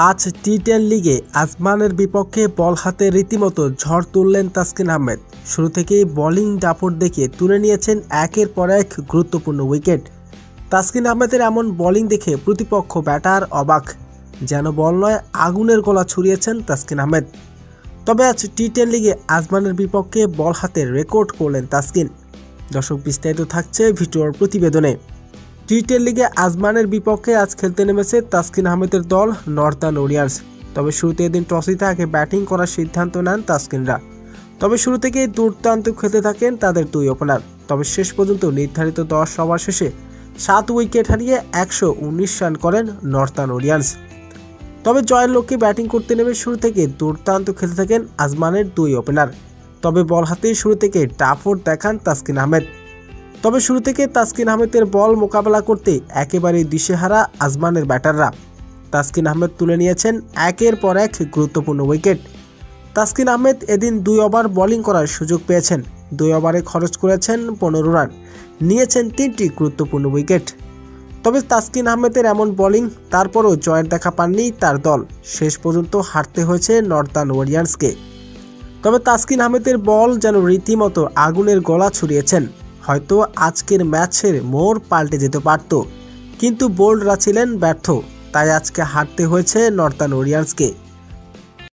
আজ টি10 লিগে আজমানের বিপক্ষে বল হাতে রীতিমতো ঝড় তুললেন তাসকিন আহমেদ। শুরু থেকেই বোলিং দাপট দেখিয়ে তুলে নিয়েছেন একের পর এক গুরুত্বপূর্ণ উইকেট। তাসকিন আহমেদের এমন বোলিং দেখে প্রতিপক্ষ ব্যাটার অবাক, যেন বল নয় আগুনের গোলা ছুড়িয়েছেন তাসকিন আহমেদ। তবে আজ টি10 লিগে আজমানের বিপক্ষে বল হাতে রেকর্ড করলেন তাসকিন। দর্শক, বিস্তারিত থাকছে ভিডিওর প্রতিবেদনে। টি10 লিগে আজমানের বিপক্ষে আজ খেলতে নেমেছে তাসকিন আহমেদের দল নর্দার্ন ওয়ারিয়র্স। তবে শুরুতে এদিন টস জিতে আগে ব্যাটিং করার সিদ্ধান্ত নেন তাসকিনরা। তবে শুরু থেকেই দুর্দান্ত খেলতে থাকেন তাদের দুই ওপেনার। তবে শেষ পর্যন্ত নির্ধারিত 10 ওভার শেষে 7 উইকেট হারিয়ে 119 রান করেন নর্দার্ন ওয়ারিয়র্স। তবে জয়ের লক্ষ্যে ব্যাটিং করতে নেমে শুরু থেকে দুর্দান্ত খেলতে থাকেন আজমানের দুই ওপেনার। তবে বল হাতে শুরু থেকে দাপট দেখান তাসকিন আহমেদ। তবে শুরু থেকে তাসকিন আহমেদের বল মোকাবেলা করতে একেবারেই দিশেহারা আজমানের ব্যাটাররা। তাসকিন আহমেদ তুলে নিয়েছেন একের পর এক গুরুত্বপূর্ণ উইকেট। তাসকিন আহমেদ এদিন 2 ওভার বোলিং করার সুযোগ পেয়েছেন। 2 ওভারে খরচ করেছেন 15 রান, নিয়েছেন 3টি গুরুত্বপূর্ণ উইকেট। তবে তাসকিন আহমেদের এমন বোলিং, তারপরও জয়ের দেখা পাননি তার দল। শেষ পর্যন্ত হারতে হয়েছে নর্দার্ন ওয়ারিয়র্সকে। তবে তাসকিন আহমেদের বল যেন রীতিমতো আগুনের গোলা ছুড়িয়েছেন। হয়তো আজকের ম্যাচের মোড় পাল্টে যেতে পারত, কিন্তু বোল্ডরা ছিলেন ব্যর্থ, তাই আজকে হারতে হয়েছে নর্দার্ন ওয়ারিয়র্সকে।